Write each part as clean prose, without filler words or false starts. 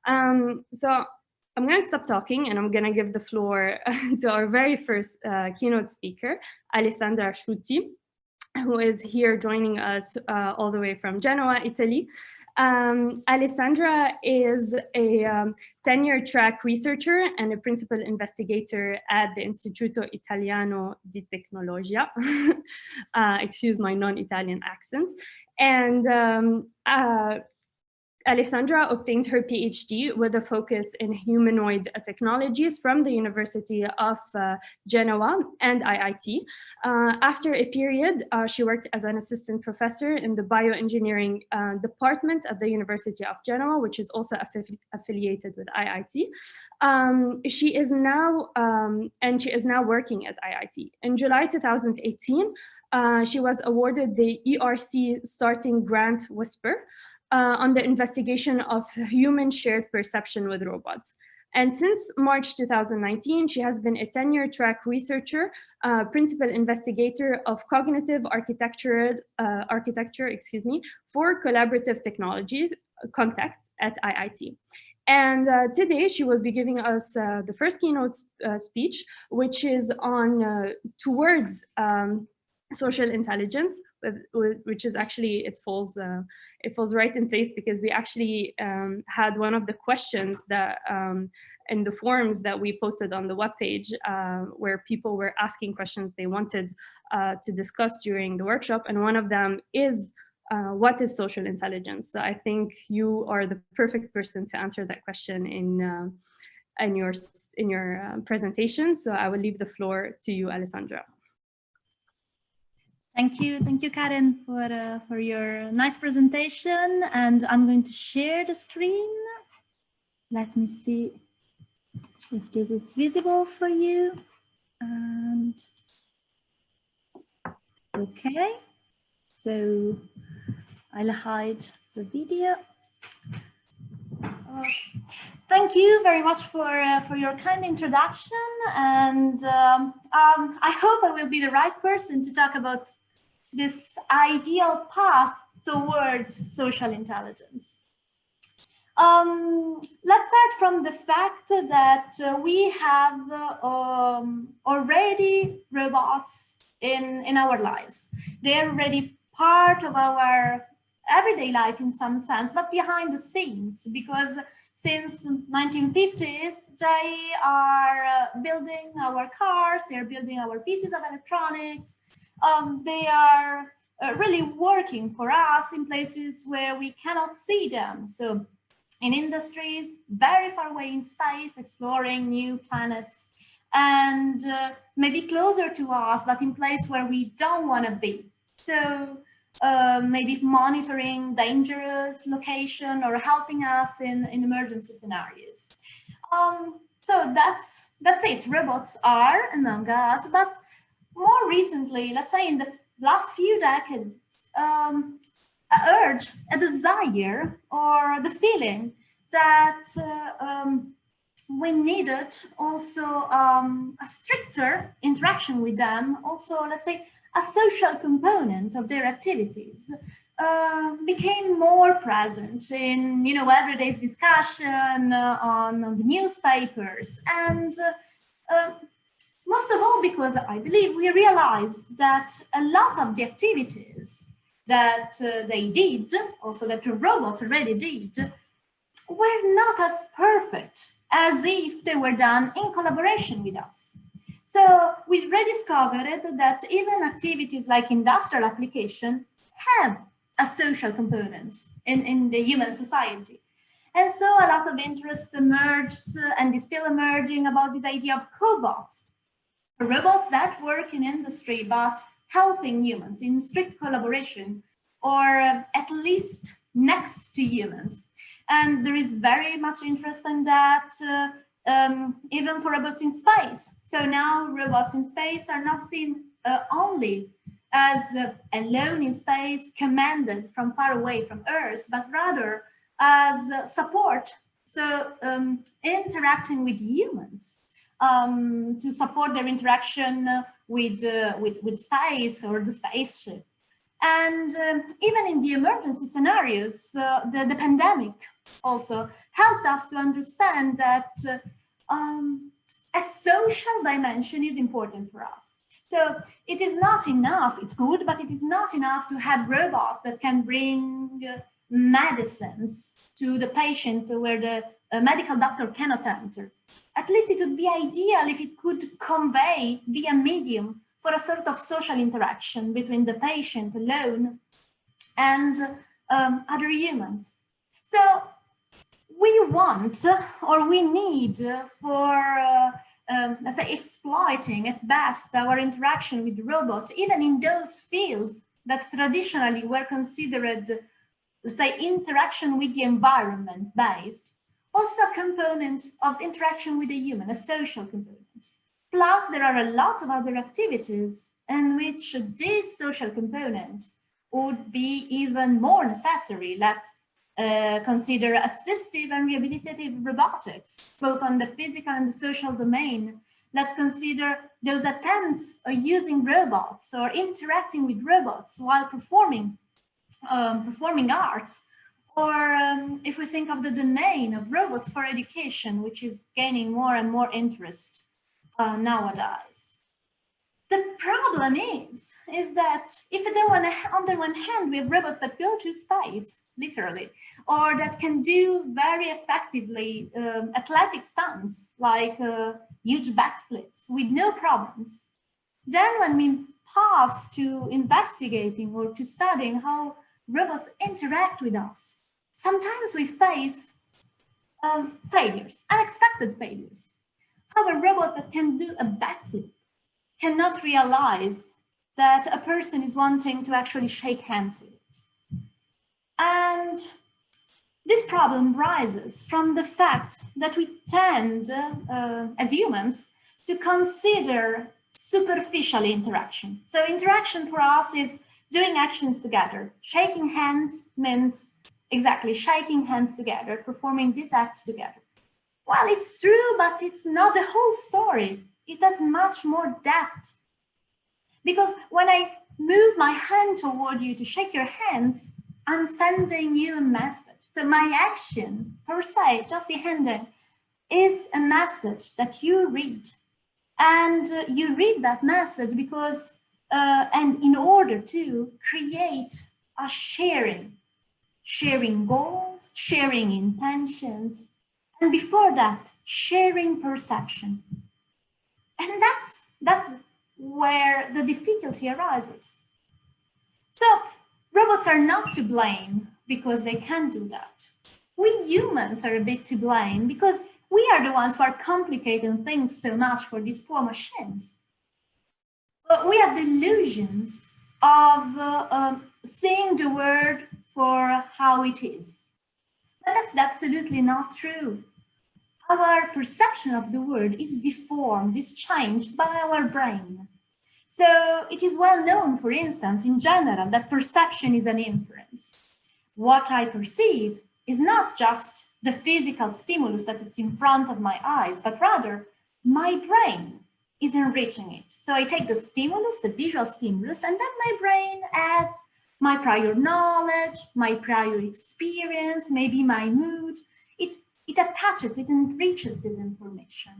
So I'm going to stop talking and I'm going to give the floor to our very first keynote speaker, Alessandra Sciutti, who is here joining us all the way from Genoa, Italy. Alessandra is a tenure track researcher and a principal investigator at the Istituto Italiano di Tecnologia. Excuse my non-Italian accent. And Alessandra obtained her PhD with a focus in humanoid technologies from the University of Genoa and IIT. After a period, she worked as an assistant professor in the bioengineering department at the University of Genoa, which is also affiliated with IIT. She is now working at IIT. In July 2018, she was awarded the ERC Starting Grant Whisper on the investigation of human shared perception with robots. And since March 2019, she has been a tenure track researcher, principal investigator of cognitive architecture, for collaborative technologies, Contact at IIT. And today she will be giving us the first keynote speech, which is on towards social intelligence, which is actually, it falls right in place because we actually had one of the questions that in the forums that we posted on the webpage where people were asking questions they wanted to discuss during the workshop, and one of them is what is social intelligence? So I think you are the perfect person to answer that question in your presentation. So I will leave the floor to you, Alessandra. Thank you, Karen, for your nice presentation. And I'm going to share the screen. Let me see if this is visible for you. And okay, so I'll hide the video. Thank you very much for your kind introduction. And I hope I will be the right person to talk about this ideal path towards social intelligence. Let's start from the fact that we have already robots in our lives. They're already part of our everyday life in some sense, but behind the scenes, because since 1950s, they are building our cars, they're building our pieces of electronics. They are really working for us in places where we cannot see them. So in industries very far away in space, exploring new planets, and maybe closer to us, but in place where we don't want to be. So maybe monitoring dangerous location or helping us in emergency scenarios. So that's it. Robots are among us, but more recently, let's say in the last few decades, an urge, a desire, or the feeling that we needed also a stricter interaction with them, also, let's say, a social component of their activities became more present in, everyday discussion on the newspapers, and most of all because I believe we realized that a lot of the activities that they did, also that the robots already did, were not as perfect as if they were done in collaboration with us. So we rediscovered that even activities like industrial application have a social component in the human society. And so a lot of interest emerged and is still emerging about this idea of cobots, robots that work in industry, but helping humans in strict collaboration, or at least next to humans. And there is very much interest in that, even for robots in space. So now robots in space are not seen only as alone in space, commanded from far away from Earth, but rather as support. So interacting with humans to support their interaction with space or the spaceship. And even in the emergency scenarios, the pandemic also helped us to understand that a social dimension is important for us. So it is not enough, it's good, but it is not enough to have robots that can bring medicines to the patient where the medical doctor cannot enter. At least it would be ideal if it could convey, be a medium for a sort of social interaction between the patient alone and other humans. So we want, or we need for, let's say, exploiting at best our interaction with the robot, even in those fields that traditionally were considered, let's say, interaction with the environment based, also a component of interaction with a human, a social component. Plus, there are a lot of other activities in which this social component would be even more necessary. Let's consider assistive and rehabilitative robotics, both on the physical and the social domain. Let's consider those attempts of using robots or interacting with robots while performing arts. Or if we think of the domain of robots for education, which is gaining more and more interest nowadays. The problem is that if on the one hand we have robots that go to space, literally, or that can do very effectively athletic stunts like huge backflips with no problems, then when we pass to investigating or to studying how robots interact with us, sometimes we face failures, unexpected failures. How a robot that can do a backflip cannot realize that a person is wanting to actually shake hands with it. And this problem rises from the fact that we tend, as humans, to consider superficial interaction. So interaction for us is doing actions together. Shaking hands means exactly shaking hands together, performing this act together. Well, it's true, but it's not the whole story. It has much more depth. Because when I move my hand toward you to shake your hands, I'm sending you a message. So my action, per se, just the handing, is a message that you read. And you read that message because, and in order to create a sharing goals, sharing intentions, and before that, sharing perception. And that's where the difficulty arises. So robots are not to blame because they can do that. We humans are a bit to blame because we are the ones who are complicating things so much for these poor machines. But we have delusions of seeing the world for how it is. But that's absolutely not true. Our perception of the world is deformed, is changed by our brain. So it is well known, for instance, in general, that perception is an inference. What I perceive is not just the physical stimulus that is in front of my eyes, but rather my brain is enriching it. So I take the stimulus, the visual stimulus, and then my brain adds my prior knowledge, my prior experience, maybe my mood. It attaches, it enriches this information.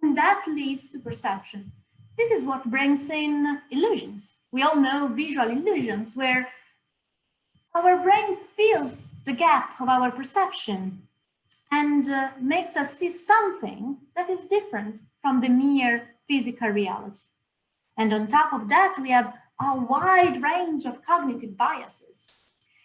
And that leads to perception. This is what brings in illusions. We all know visual illusions where our brain fills the gap of our perception and makes us see something that is different from the mere physical reality. And on top of that, we have a wide range of cognitive biases.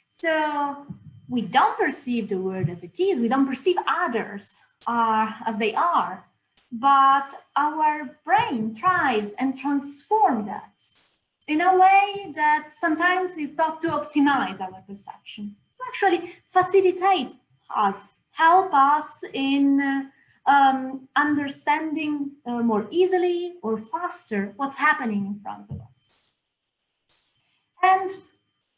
So we don't perceive the world as it is, we don't perceive others as they are, but our brain tries and transforms that in a way that sometimes is thought to optimize our perception, to actually facilitate us, help us in understanding more easily or faster what's happening in front of us. And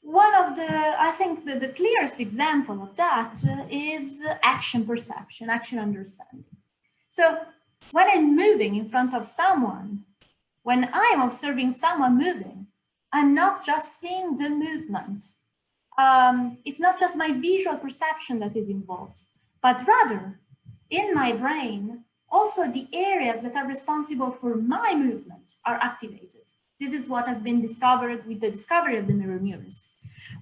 one of I think the clearest example of that is action perception, action understanding. So when I'm moving in front of someone, when I'm observing someone moving, I'm not just seeing the movement. It's not just my visual perception that is involved, but rather in my brain, also the areas that are responsible for my movement are activated. This is what has been discovered with the discovery of the mirror neurons,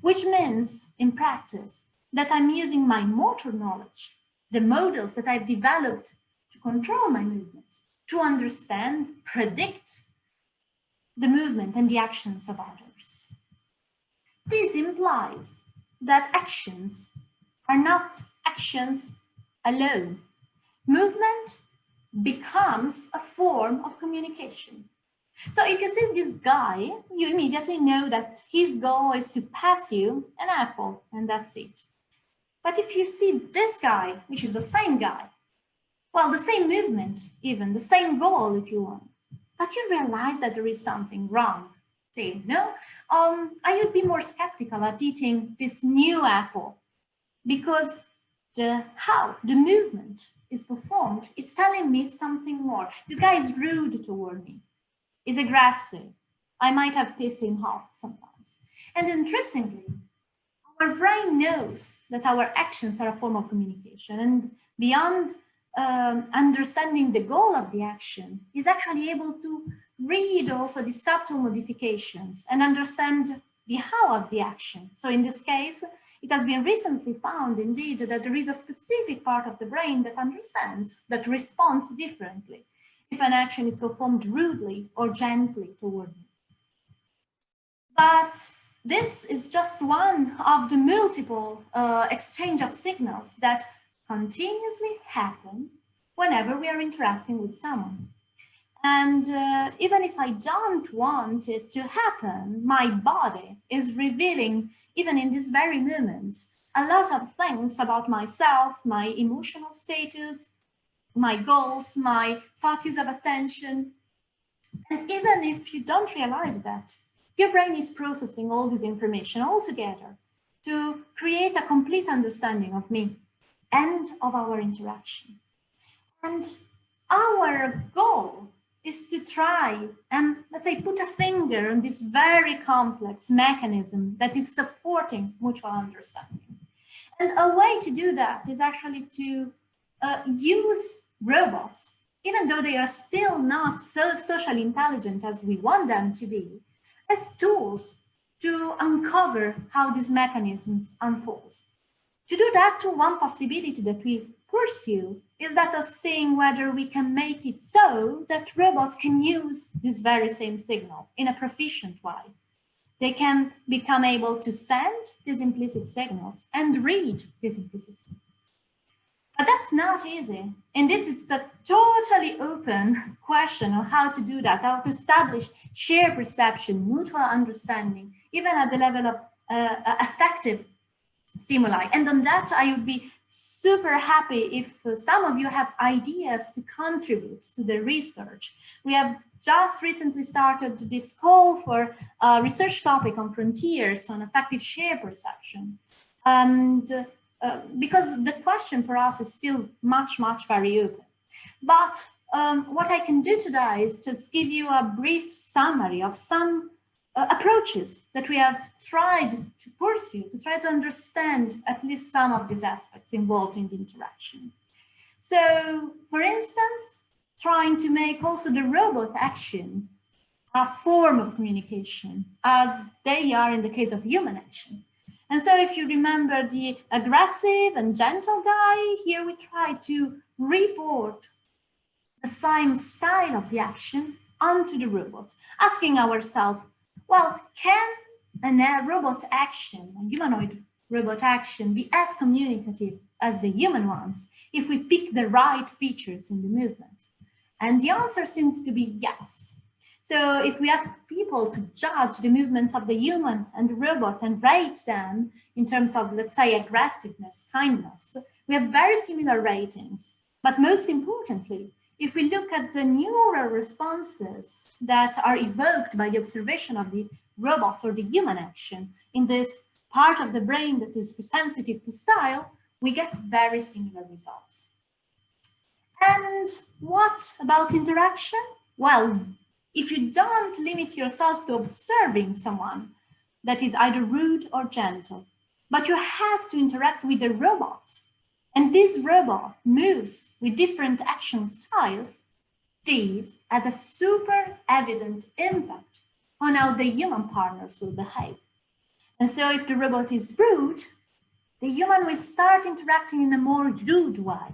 which means in practice that I'm using my motor knowledge, the models that I've developed to control my movement, to understand, predict the movement and the actions of others. This implies that actions are not actions alone. Movement becomes a form of communication. So if you see this guy, you immediately know that his goal is to pass you an apple, and that's it. But if you see this guy, which is the same guy, well, the same movement, even the same goal if you want, but you realize that there is something wrong. No, I would be more skeptical at eating this new apple, because how the movement is performed is telling me something more. This guy is rude toward me, is aggressive. I might have pissed him off sometimes. And interestingly, our brain knows that our actions are a form of communication, and beyond understanding the goal of the action, is actually able to read also the subtle modifications and understand the how of the action. So in this case, it has been recently found indeed that there is a specific part of the brain that understands, that responds differently if an action is performed rudely or gently toward me. But this is just one of the multiple exchange of signals that continuously happen whenever we are interacting with someone. And even if I don't want it to happen, my body is revealing, even in this very moment, a lot of things about myself, my emotional status, my goals, my focus of attention. And even if you don't realize that, your brain is processing all this information all together to create a complete understanding of me and of our interaction. And our goal is to try and, let's say, put a finger on this very complex mechanism that is supporting mutual understanding. And a way to do that is actually to use robots, even though they are still not so socially intelligent as we want them to be, as tools to uncover how these mechanisms unfold. To do that, one possibility that we pursue is that of seeing whether we can make it so that robots can use this very same signal in a proficient way. They can become able to send these implicit signals and read these implicit signals. But that's not easy. Indeed, it's a totally open question of how to do that, how to establish shared perception, mutual understanding, even at the level of affective stimuli. And on that, I would be super happy if some of you have ideas to contribute to the research. We have just recently started this call for a research topic on frontiers on affective shared perception. And because the question for us is still much very open. But what I can do today is just give you a brief summary of some approaches that we have tried to pursue to try to understand at least some of these aspects involved in the interaction. So, for instance, trying to make also the robot action a form of communication as they are in the case of human action. And so if you remember the aggressive and gentle guy, here we try to report the same style of the action onto the robot, asking ourselves, well, can a robot action, a humanoid robot action, be as communicative as the human ones if we pick the right features in the movement? And the answer seems to be yes. So if we ask people to judge the movements of the human and the robot and rate them in terms of, let's say, aggressiveness, kindness, we have very similar ratings. But most importantly, if we look at the neural responses that are evoked by the observation of the robot or the human action in this part of the brain that is sensitive to style, we get very similar results. And what about interaction? Well, if you don't limit yourself to observing someone that is either rude or gentle, but you have to interact with a robot, and this robot moves with different action styles, this has a super evident impact on how the human partners will behave. And so if the robot is rude, the human will start interacting in a more rude way.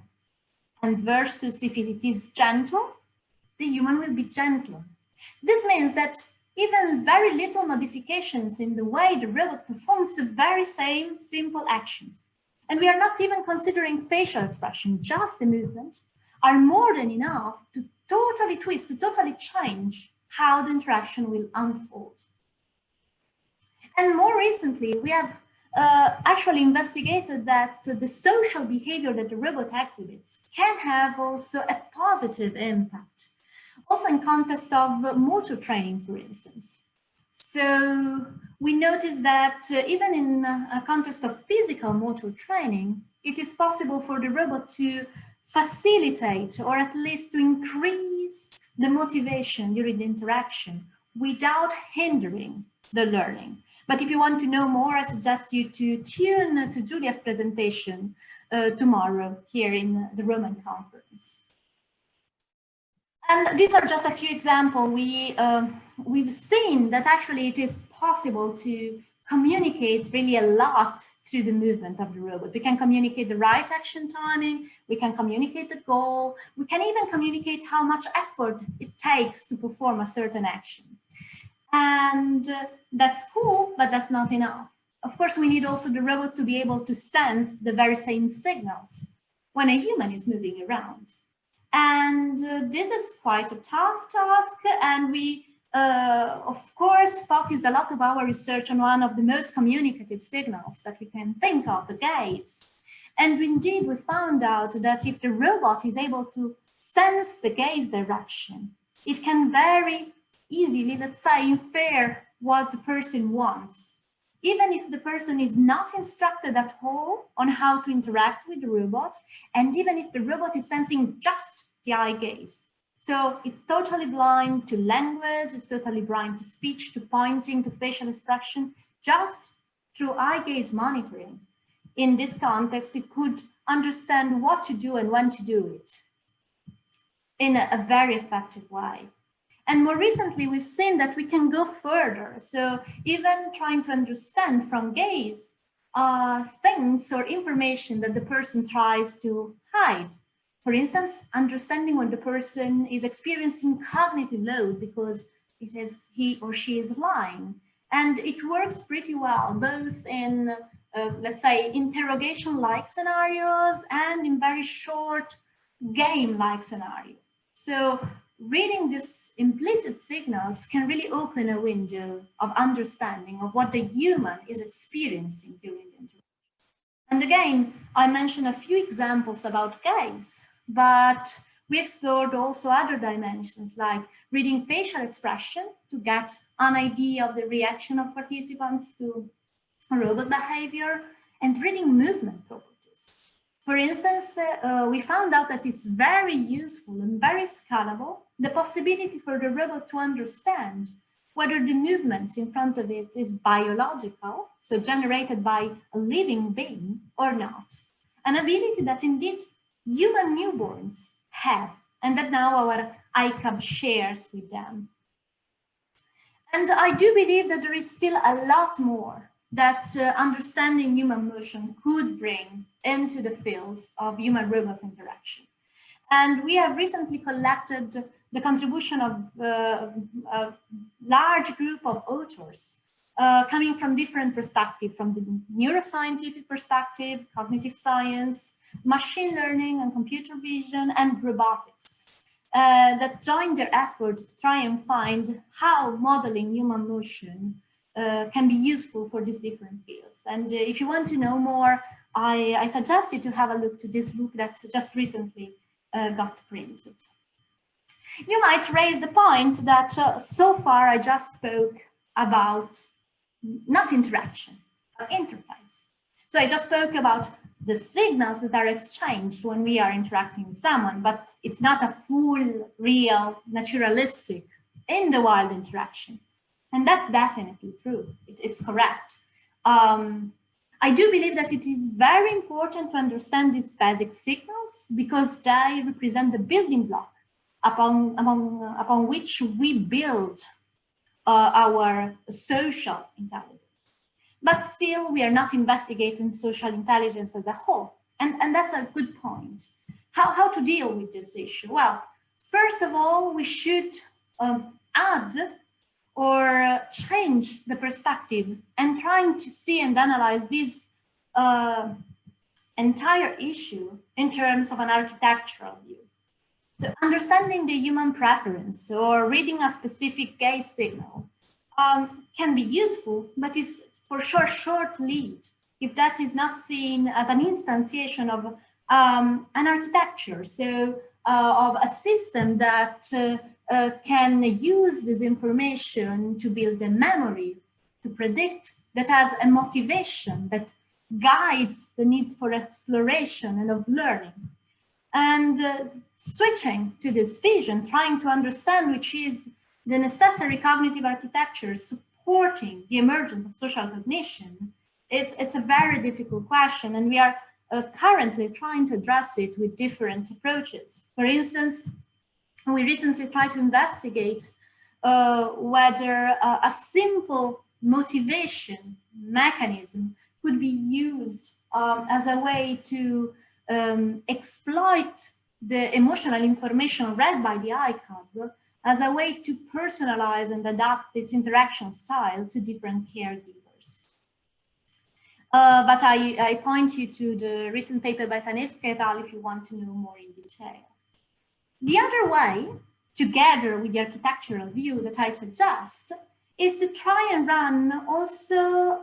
And versus if it is gentle, the human will be gentler. This means that even very little modifications in the way the robot performs the very same simple actions, and we are not even considering facial expression, just the movement, are more than enough to totally twist, to totally change how the interaction will unfold. And more recently, we have actually investigated that the social behavior that the robot exhibits can have also a positive impact, also in context of motor training, for instance. So we noticed that even in a context of physical motor training, it is possible for the robot to facilitate or at least to increase the motivation during the interaction without hindering the learning. But if you want to know more, I suggest you to tune to Giulia's presentation tomorrow here in the Roman conference. And these are just a few examples. We've seen that actually it is possible to communicate really a lot through the movement of the robot. We can communicate the right action timing, we can communicate the goal, we can even communicate how much effort it takes to perform a certain action. And that's cool, but that's not enough. Of course, we need also the robot to be able to sense the very same signals when a human is moving around. And this is quite a tough task, and we of course focused a lot of our research on one of the most communicative signals that we can think of, the gaze. And indeed we found out that if the robot is able to sense the gaze direction, it can very easily, let's say, infer what the person wants, even if the person is not instructed at all on how to interact with the robot, and even if the robot is sensing just the eye gaze. So it's totally blind to language, it's totally blind to speech, to pointing, to facial expression, just through eye gaze monitoring. In this context, it could understand what to do and when to do it in a very effective way. And more recently, we've seen that we can go further. So even trying to understand from gaze things or information that the person tries to hide. For instance, understanding when the person is experiencing cognitive load because he or she is lying. And it works pretty well, both in, let's say, interrogation-like scenarios and in very short game-like scenarios. So reading these implicit signals can really open a window of understanding of what the human is experiencing during the interaction. And again, I mentioned a few examples about gaze, but we explored also other dimensions like reading facial expression to get an idea of the reaction of participants to robot behavior, and reading movement properties. For instance, we found out that it's very useful and very scalable, the possibility for the robot to understand whether the movement in front of it is biological, so generated by a living being or not. An ability that indeed human newborns have, and that now our ICAB shares with them. And I do believe that there is still a lot more that understanding human motion could bring into the field of human-robot interaction. And we have recently collected the contribution of a large group of authors coming from different perspectives, from the neuroscientific perspective, cognitive science, machine learning and computer vision, and robotics, that joined their effort to try and find how modeling human motion can be useful for these different fields. And if you want to know more, I suggest you to have a look to this book that just recently got printed. You might raise the point that so far I just spoke about not interaction, but interface. So I just spoke about the signals that are exchanged when we are interacting with someone, but it's not a full, real, naturalistic in the wild interaction. And that's definitely true. It's correct. I do believe that it is very important to understand these basic signals because they represent the building block upon which we build our social intelligence. But still, we are not investigating social intelligence as a whole. And that's a good point. How to deal with this issue? Well, first of all, we should add or change the perspective and trying to see and analyze this entire issue in terms of an architectural view. So understanding the human preference or reading a specific gaze signal can be useful, but is for sure short-lived if that is not seen as an instantiation of an architecture, so of a system that can use this information to build a memory, to predict, that has a motivation that guides the need for exploration and of learning. And switching to this vision, trying to understand which is the necessary cognitive architecture supporting the emergence of social cognition, it's a very difficult question, and we are currently trying to address it with different approaches. For instance, we recently tried to investigate whether a simple motivation mechanism could be used as a way to exploit the emotional information read by the ICAB as a way to personalize and adapt its interaction style to different caregivers. But I point you to the recent paper by Tanesca et al. If you want to know more in detail. The other way, together with the architectural view that I suggest, is to try and run also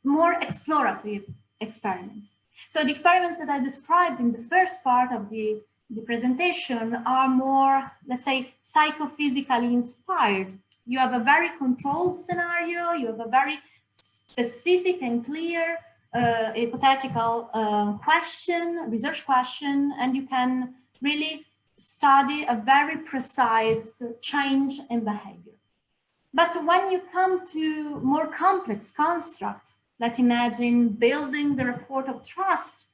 more explorative experiments. So the experiments that I described in the first part of the presentation are more, let's say, psychophysically inspired. You have a very controlled scenario, you have a very specific and clear hypothetical question, research question, and you can really study a very precise change in behavior. But when you come to more complex construct, let's imagine building the rapport of trust,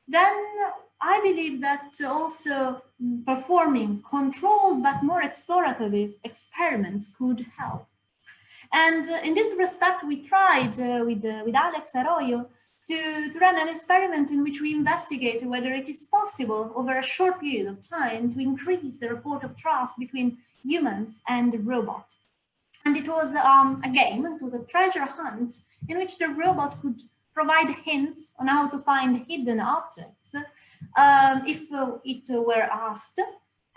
then I believe that also performing controlled but more explorative experiments could help. And in this respect, we tried with Alex Arroyo to run an experiment in which we investigated whether it is possible over a short period of time to increase the rapport of trust between humans and the robot. And it was a game, it was a treasure hunt in which the robot could provide hints on how to find hidden objects if it were asked.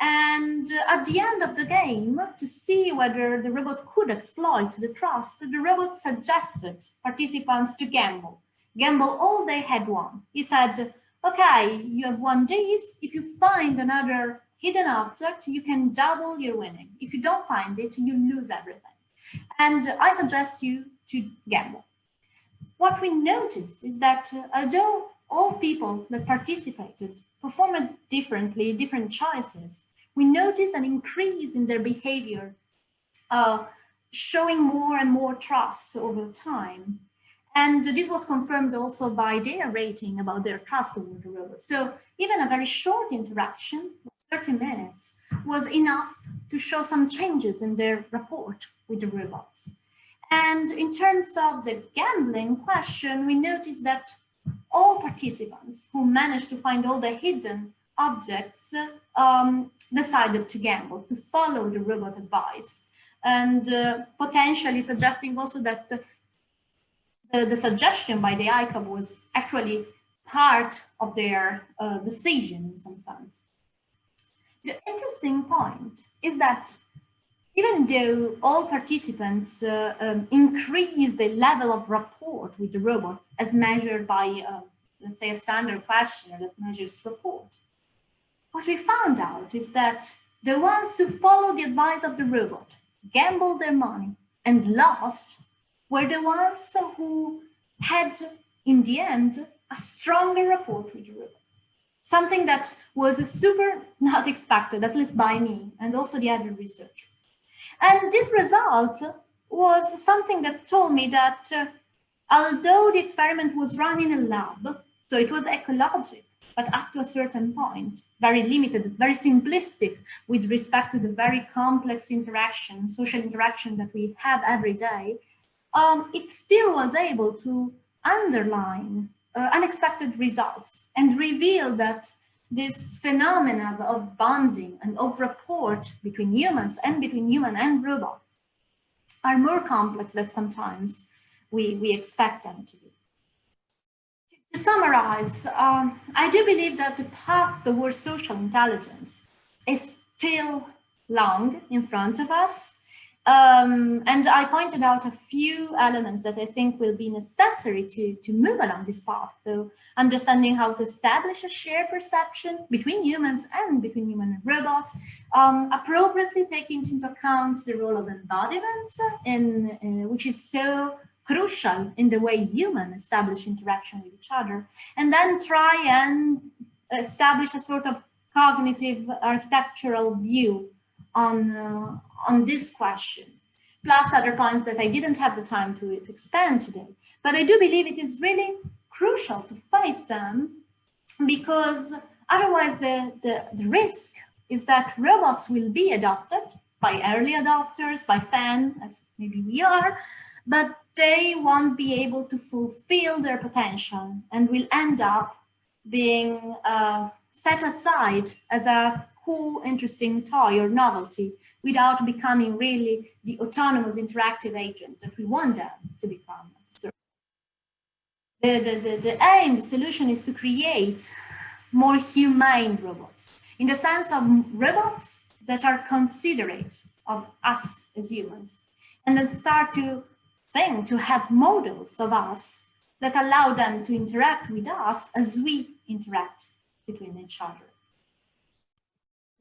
And at the end of the game, to see whether the robot could exploit the trust, the robot suggested participants to gamble. Gamble all they had won. He said, okay, you have won this. If you find another hidden object, you can double your winning. If you don't find it, you lose everything. And I suggest you to gamble. What we noticed is that although all people that participated performed differently, different choices, we noticed an increase in their behavior, showing more and more trust over time. And this was confirmed also by their rating about their trust toward the robot. So even a very short interaction, 30 minutes, was enough to show some changes in their rapport with the robot. And in terms of the gambling question, we noticed that all participants who managed to find all the hidden objects decided to gamble, to follow the robot advice, and potentially suggesting also that the suggestion by the ICAB was actually part of their decision in some sense. The interesting point is that even though all participants increase the level of rapport with the robot as measured by, let's say, a standard questionnaire that measures rapport, what we found out is that the ones who followed the advice of the robot, gambled their money, and lost were the ones who had, in the end, a stronger rapport with the robot. Something that was super not expected, at least by me, and also the other researchers. And this result was something that told me that although the experiment was run in a lab, so it was ecologic, but up to a certain point, very limited, very simplistic with respect to the very complex interaction, social interaction that we have every day, it still was able to underline unexpected results and reveal that this phenomena of bonding and of rapport between humans and between human and robot are more complex than sometimes we expect them to be. To summarize, I do believe that the path towards social intelligence is still long in front of us. And I pointed out a few elements that I think will be necessary to move along this path. So understanding how to establish a shared perception between humans and between human and robots, appropriately taking into account the role of embodiment, which is so crucial in the way humans establish interaction with each other, and then try and establish a sort of cognitive architectural view on this question, plus other points that I didn't have the time to expand today. But I do believe it is really crucial to face them, because otherwise the risk is that robots will be adopted by early adopters, by fans, as maybe we are, but they won't be able to fulfill their potential and will end up being set aside as a cool, interesting toy or novelty without becoming really the autonomous interactive agent that we want them to become. So the aim, the solution is to create more humane robots, in the sense of robots that are considerate of us as humans, and then start to think, to have models of us that allow them to interact with us as we interact between each other.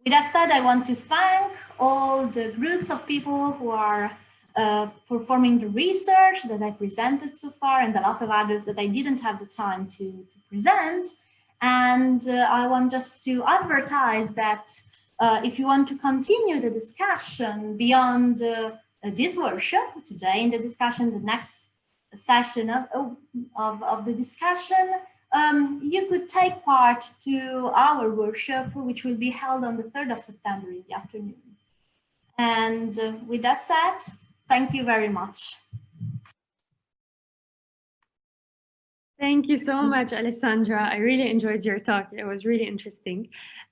With that said, I want to thank all the groups of people who are performing the research that I presented so far, and a lot of others that I didn't have the time to present. And I want just to advertise that if you want to continue the discussion beyond this workshop today, in the discussion, the next session of the discussion, you could take part to our workshop, which will be held on the 3rd of September in the afternoon. And with that said, thank you very much. Thank you so much, Alessandra. I really enjoyed your talk. It was really interesting.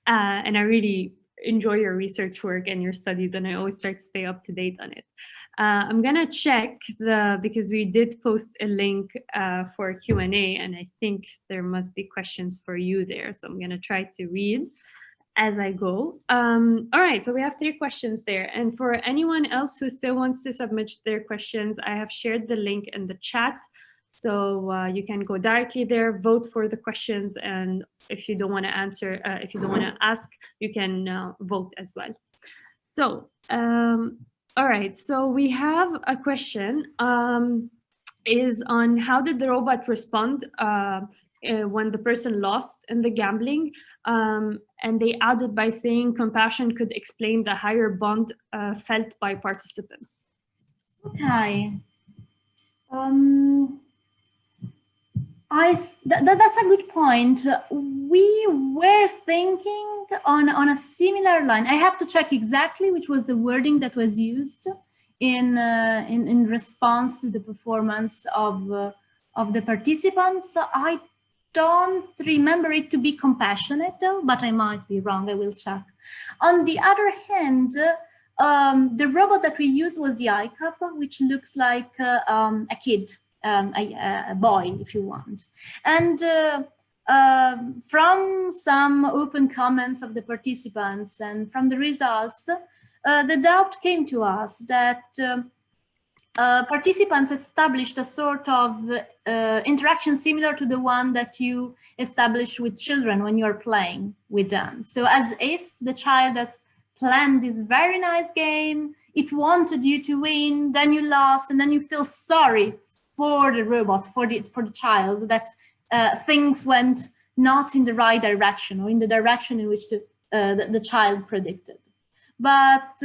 And I really enjoy your research work and your studies, and I always try to stay up to date on it. I'm gonna check because we did post a link for Q&A, and I think there must be questions for you there. So I'm gonna try to read as I go. All right, so we have 3 questions there. And for anyone else who still wants to submit their questions, I have shared the link in the chat. So you can go directly there, vote for the questions, and if you don't want to answer, if you don't want to ask, you can vote as well. So, all right, so we have a question is on how did the robot respond when the person lost in the gambling? And they added by saying compassion could explain the higher bond felt by participants. Okay. That's a good point. We were thinking on a similar line. I have to check exactly which was the wording that was used in response to the performance of the participants. I don't remember it to be compassionate though, but I might be wrong. I will check. On the other hand, the robot that we used was the iCup, which looks like a kid. A boy, if you want. And from some open comments of the participants and from the results, the doubt came to us that participants established a sort of interaction similar to the one that you establish with children when you're playing with them. So as if the child has planned this very nice game, it wanted you to win, then you lost, and then you feel sorry for the robot, for the child, that things went not in the right direction or in the direction in which the child predicted. But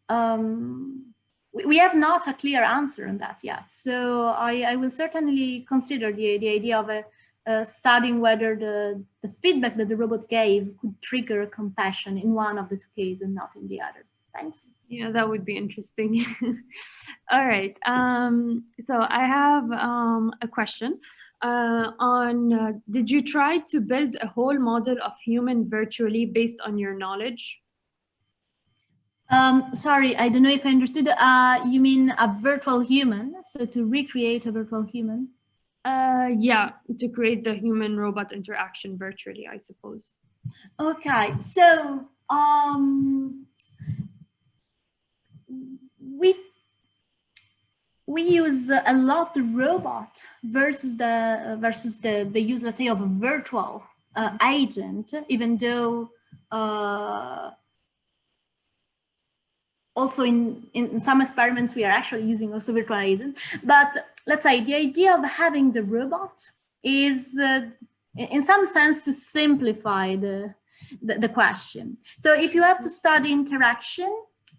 we have not a clear answer on that yet. So I will certainly consider the idea of studying whether the feedback that the robot gave could trigger compassion in one of the two cases and not in the other. Thanks. Yeah, that would be interesting. All right. So I have a question did you try to build a whole model of human virtually based on your knowledge? Sorry, I don't know if I understood. You mean a virtual human? So to recreate a virtual human? Yeah, to create the human-robot interaction virtually, I suppose. Okay, so we use a lot the robot versus the use, let's say, of a virtual agent, even though also in some experiments we are actually using also virtual agents. But let's say the idea of having the robot is in some sense to simplify the question. So if you have to study interaction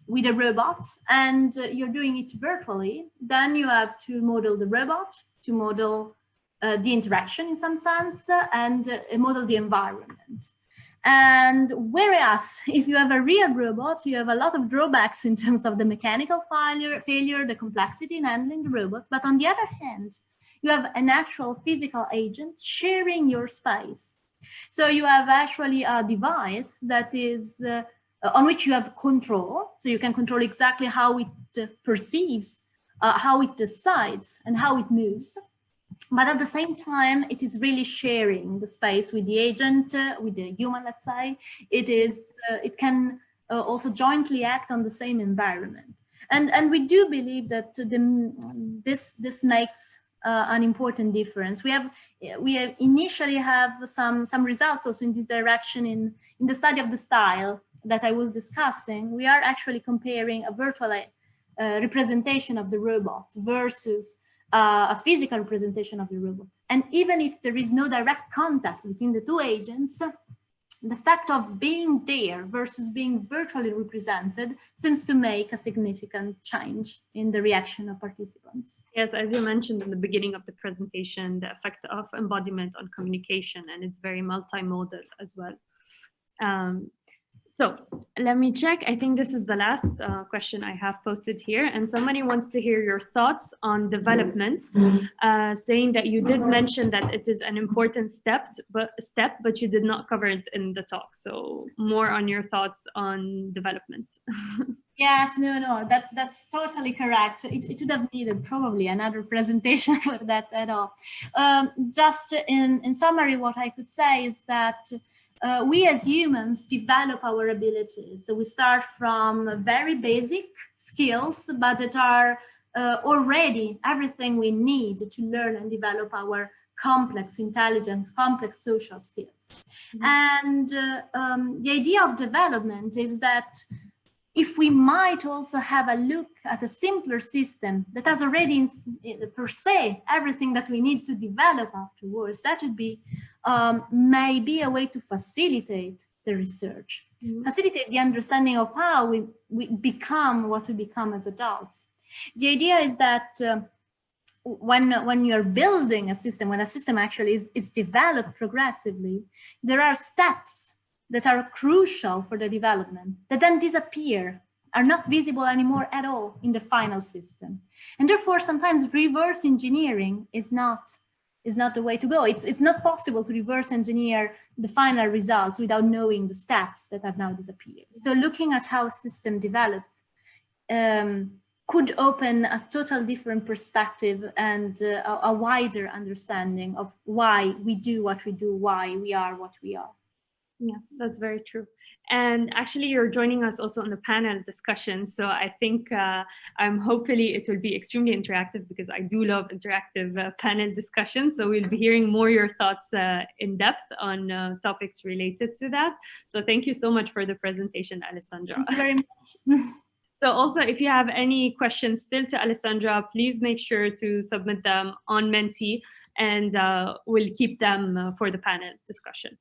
with a robot and you're doing it virtually, then you have to model the robot, to model the interaction in some sense, and model the environment. And whereas if you have a real robot, you have a lot of drawbacks in terms of the mechanical failure, the complexity in handling the robot. But on the other hand, you have an actual physical agent sharing your space. So you have actually a device that is on which you have control. So you can control exactly how it perceives, how it decides, and how it moves. But at the same time, it is really sharing the space with the agent, with the human, let's say. It can also jointly act on the same environment. And we do believe that this makes an important difference. We have initially have some results also in this direction in the study of the style that I was discussing. We are actually comparing a virtual representation of the robot versus a physical representation of the robot. And even if there is no direct contact between the two agents, the fact of being there versus being virtually represented seems to make a significant change in the reaction of participants. Yes, as you mentioned in the beginning of the presentation, the effect of embodiment on communication, and it's very multimodal as well. So let me check. I think this is the last question I have posted here, and somebody wants to hear your thoughts on development, saying that you did mention that it is an important step, but you did not cover it in the talk. So more on your thoughts on development. Yes, no, that's totally correct. It would have needed probably another presentation for that at all. Just in summary, what I could say is that we as humans develop our abilities. So we start from very basic skills, but that are already everything we need to learn and develop our complex intelligence, complex social skills. Mm-hmm. And the idea of development is that if we might also have a look at a simpler system that has already per se everything that we need to develop afterwards, that would be maybe a way to facilitate the research, facilitate the understanding of how we become what we become as adults. The idea is that when you're building a system, when a system actually is developed progressively, there are steps that are crucial for the development that then disappear, are not visible anymore at all in the final system. And therefore, sometimes reverse engineering is not the way to go. It's not possible to reverse engineer the final results without knowing the steps that have now disappeared. So looking at how a system develops could open a total different perspective and a wider understanding of why we do what we do, why we are what we are. Yeah, that's very true. And actually, you're joining us also on the panel discussion. So I think hopefully it will be extremely interactive, because I do love interactive panel discussions. So we'll be hearing more your thoughts in depth on topics related to that. So thank you so much for the presentation, Alessandra. Thank you very much. So also, if you have any questions still to Alessandra, please make sure to submit them on Menti, and we'll keep them for the panel discussion.